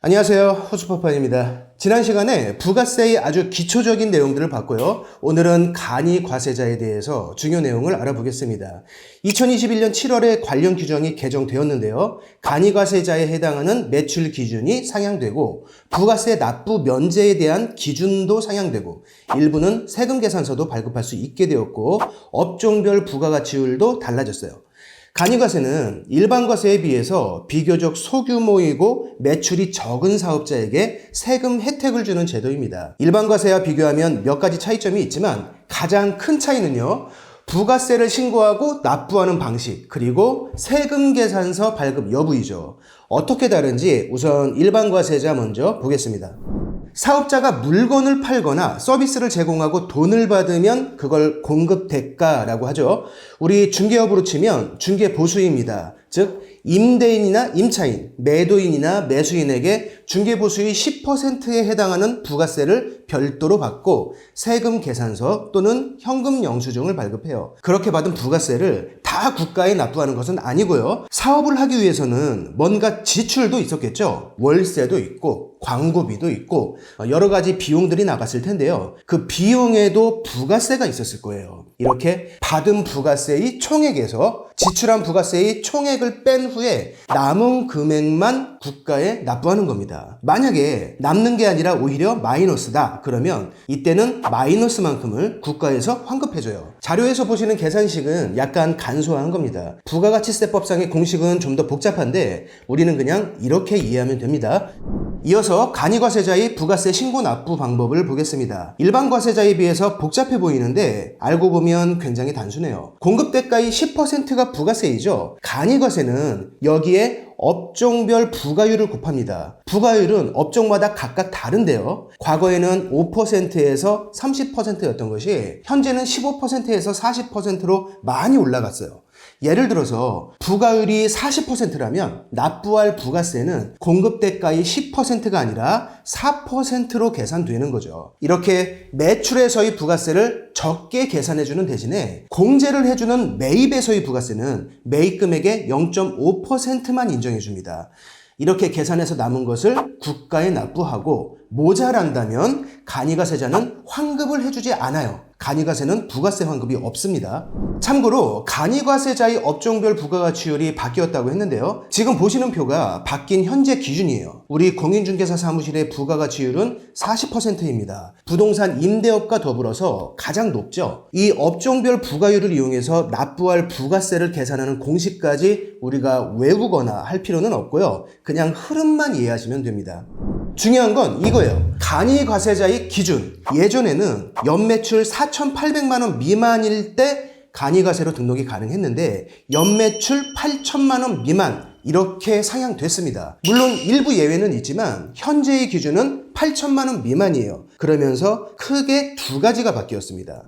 안녕하세요, 호수파판입니다. 지난 시간에 부가세의 아주 기초적인 내용들을 봤고요. 오늘은 간이과세자에 대해서 중요 내용을 알아보겠습니다. 2021년 7월에 관련 규정이 개정되었는데요. 간이과세자에 해당하는 매출 기준이 상향되고 부가세 납부 면제에 대한 기준도 상향되고 일부는 세금 계산서도 발급할 수 있게 되었고 업종별 부가가치율도 달라졌어요. 간이과세는 일반과세에 비해서 비교적 소규모이고 매출이 적은 사업자에게 세금 혜택을 주는 제도입니다. 일반과세와 비교하면 몇 가지 차이점이 있지만 가장 큰 차이는요. 부가세를 신고하고 납부하는 방식, 그리고 세금 계산서 발급 여부이죠. 어떻게 다른지 우선 일반과세자 먼저 보겠습니다. 사업자가 물건을 팔거나 서비스를 제공하고 돈을 받으면 그걸 공급 대가라고 하죠. 우리 중개업으로 치면 중개보수입니다. 즉 임대인이나 임차인, 매도인이나 매수인에게 중개보수의 10%에 해당하는 부가세를 별도로 받고 세금 계산서 또는 현금 영수증을 발급해요. 그렇게 받은 부가세를 다 국가에 납부하는 것은 아니고요. 사업을 하기 위해서는 뭔가 지출도 있었겠죠. 월세도 있고 광고비도 있고 여러 가지 비용들이 나갔을 텐데요. 그 비용에도 부가세가 있었을 거예요. 이렇게 받은 부가세의 총액에서 지출한 부가세의 총액을 뺀 후에 남은 금액만 국가에 납부하는 겁니다. 만약에 남는 게 아니라 오히려 마이너스다 그러면 이때는 마이너스만큼을 국가에서 환급해줘요. 자료에서 보시는 계산식은 약간 간소한 겁니다. 부가가치세법상의 공식은 좀 더 복잡한데 우리는 그냥 이렇게 이해하면 됩니다. 이어서 간이과세자의 부가세 신고 납부 방법을 보겠습니다. 일반 과세자에 비해서 복잡해 보이는데 알고 보면 굉장히 단순해요. 공급대가의 10%가 부가세이죠. 간이과세는 여기에 업종별 부가율을 곱합니다. 부가율은 업종마다 각각 다른데요. 과거에는 5%에서 30%였던 것이 현재는 15%에서 40%로 많이 올라갔어요. 예를 들어서 부가율이 40%라면 납부할 부가세는 공급대가의 10%가 아니라 4%로 계산되는 거죠. 이렇게 매출에서의 부가세를 적게 계산해주는 대신에 공제를 해주는 매입에서의 부가세는 매입금액의 0.5%만 인정해줍니다. 이렇게 계산해서 남은 것을 국가에 납부하고 모자란다면 간이과세자는 환급을 해주지 않아요. 간이과세는 부가세 환급이 없습니다. 참고로 간이과세자의 업종별 부가가치율이 바뀌었다고 했는데요. 지금 보시는 표가 바뀐 현재 기준이에요. 우리 공인중개사 사무실의 부가가치율은 40%입니다. 부동산 임대업과 더불어서 가장 높죠. 이 업종별 부가율을 이용해서 납부할 부가세를 계산하는 공식까지 우리가 외우거나 할 필요는 없고요. 그냥 흐름만 이해하시면 됩니다. 중요한 건 이거예요. 간이과세자의 기준. 예전에는 연매출 4,800만 원 미만일 때 간이과세로 등록이 가능했는데 연매출 8천만 원 미만 이렇게 상향됐습니다. 물론 일부 예외는 있지만 현재의 기준은 8천만 원 미만이에요. 그러면서 크게 두 가지가 바뀌었습니다.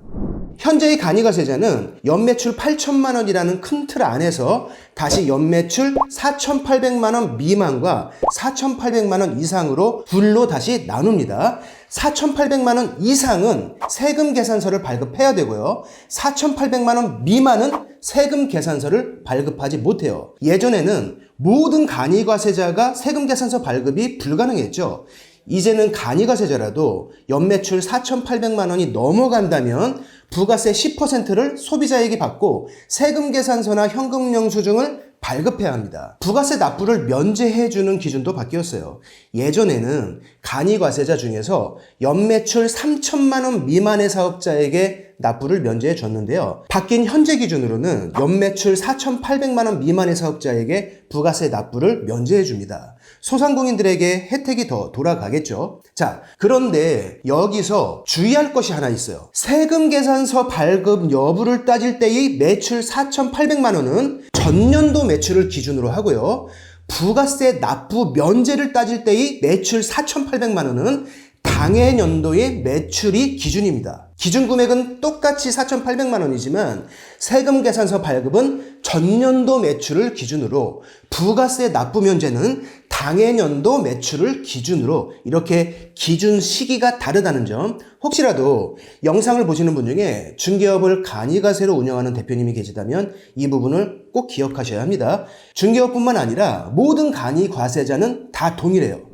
현재의 간이과세자는 연매출 8천만 원이라는 큰 틀 안에서 다시 연매출 4,800만 원 미만과 4,800만 원 이상으로 둘로 다시 나눕니다. 4,800만 원 이상은 세금 계산서를 발급해야 되고요. 4,800만 원 미만은 세금 계산서를 발급하지 못해요. 예전에는 모든 간이과세자가 세금 계산서 발급이 불가능했죠. 이제는 간이과세자라도 연매출 4,800만 원이 넘어간다면 부가세 10%를 소비자에게 받고 세금 계산서나 현금 영수증을 발급해야 합니다. 부가세 납부를 면제해주는 기준도 바뀌었어요. 예전에는 간이과세자 중에서 연매출 3천만 원 미만의 사업자에게 납부를 면제해 줬는데요. 바뀐 현재 기준으로는 연매출 4,800만 원 미만의 사업자에게 부가세 납부를 면제해 줍니다. 소상공인들에게 혜택이 더 돌아가겠죠. 자, 그런데 여기서 주의할 것이 하나 있어요. 세금 계산서 발급 여부를 따질 때의 매출 4,800만 원은 전년도 매출을 기준으로 하고요. 부가세 납부 면제를 따질 때의 매출 4,800만 원은 당해 년도의 매출이 기준입니다. 기준 금액은 똑같이 4,800만 원이지만 세금 계산서 발급은 전년도 매출을 기준으로 부가세 납부 면제는 당해 년도 매출을 기준으로 이렇게 기준 시기가 다르다는 점, 혹시라도 영상을 보시는 분 중에 중개업을 간이과세로 운영하는 대표님이 계시다면 이 부분을 꼭 기억하셔야 합니다. 중개업뿐만 아니라 모든 간이과세자는 다 동일해요.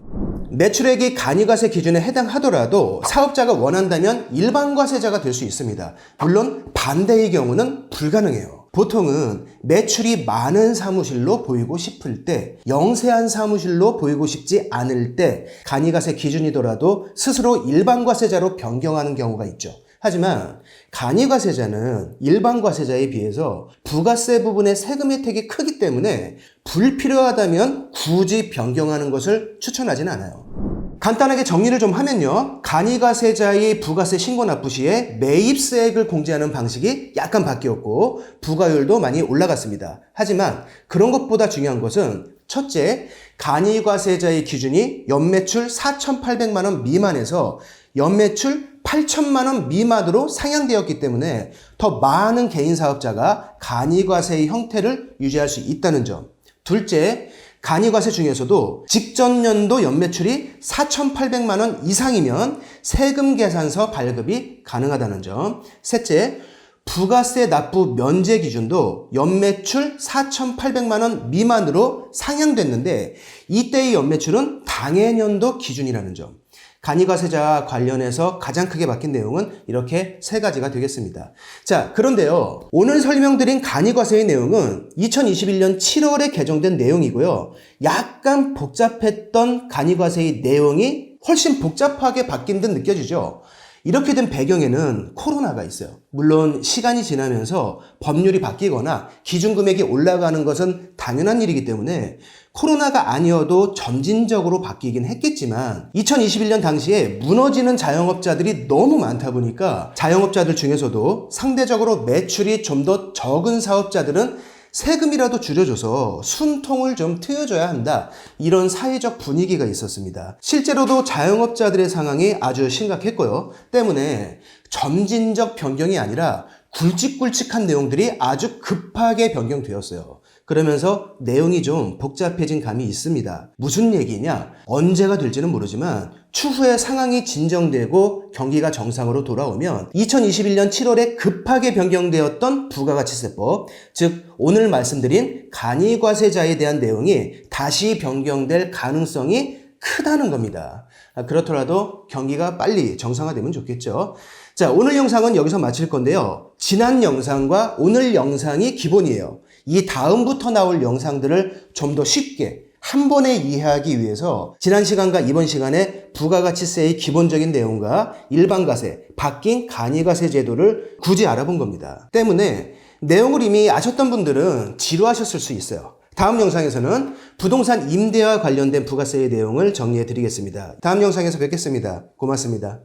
매출액이 간이과세 기준에 해당하더라도 사업자가 원한다면 일반과세자가 될 수 있습니다. 물론 반대의 경우는 불가능해요. 보통은 매출이 많은 사무실로 보이고 싶을 때, 영세한 사무실로 보이고 싶지 않을 때 간이과세 기준이더라도 스스로 일반과세자로 변경하는 경우가 있죠. 하지만 간이과세자는 일반과세자에 비해서 부가세 부분의 세금 혜택이 크기 때문에 불필요하다면 굳이 변경하는 것을 추천하지는 않아요. 간단하게 정리를 좀 하면요. 간이과세자의 부가세 신고 납부 시에 매입세액을 공제하는 방식이 약간 바뀌었고 부과율도 많이 올라갔습니다. 하지만 그런 것보다 중요한 것은 첫째, 간이과세자의 기준이 연매출 4,800만 원 미만에서 연매출 8천만 원 미만으로 상향되었기 때문에 더 많은 개인 사업자가 간이과세의 형태를 유지할 수 있다는 점. 둘째, 간이과세 중에서도 직전 연도 연매출이 4,800만 원 이상이면 세금 계산서 발급이 가능하다는 점. 셋째, 부가세 납부 면제 기준도 연매출 4,800만 원 미만으로 상향됐는데 이때의 연매출은 당해년도 기준이라는 점. 간이과세자와 관련해서 가장 크게 바뀐 내용은 이렇게 세 가지가 되겠습니다. 자, 그런데요. 오늘 설명드린 간이과세의 내용은 2021년 7월에 개정된 내용이고요. 약간 복잡했던 간이과세의 내용이 훨씬 복잡하게 바뀐 듯 느껴지죠? 이렇게 된 배경에는 코로나가 있어요. 물론 시간이 지나면서 법률이 바뀌거나 기준금액이 올라가는 것은 당연한 일이기 때문에 코로나가 아니어도 점진적으로 바뀌긴 했겠지만 2021년 당시에 무너지는 자영업자들이 너무 많다 보니까 자영업자들 중에서도 상대적으로 매출이 좀 더 적은 사업자들은 세금이라도 줄여줘서 숨통을 좀 트여줘야 한다. 이런 사회적 분위기가 있었습니다. 실제로도 자영업자들의 상황이 아주 심각했고요. 때문에 점진적 변경이 아니라 굵직굵직한 내용들이 아주 급하게 변경되었어요. 그러면서 내용이 좀 복잡해진 감이 있습니다. 무슨 얘기냐? 언제가 될지는 모르지만 추후에 상황이 진정되고 경기가 정상으로 돌아오면 2021년 7월에 급하게 변경되었던 부가가치세법, 즉 오늘 말씀드린 간이과세자에 대한 내용이 다시 변경될 가능성이 크다는 겁니다. 그렇더라도 경기가 빨리 정상화되면 좋겠죠. 자, 오늘 영상은 여기서 마칠 건데요. 지난 영상과 오늘 영상이 기본이에요. 이 다음부터 나올 영상들을 좀 더 쉽게 한 번에 이해하기 위해서 지난 시간과 이번 시간에 부가가치세의 기본적인 내용과 일반과세, 바뀐 간이과세 제도를 굳이 알아본 겁니다. 때문에 내용을 이미 아셨던 분들은 지루하셨을 수 있어요. 다음 영상에서는 부동산 임대와 관련된 부가세의 내용을 정리해 드리겠습니다. 다음 영상에서 뵙겠습니다. 고맙습니다.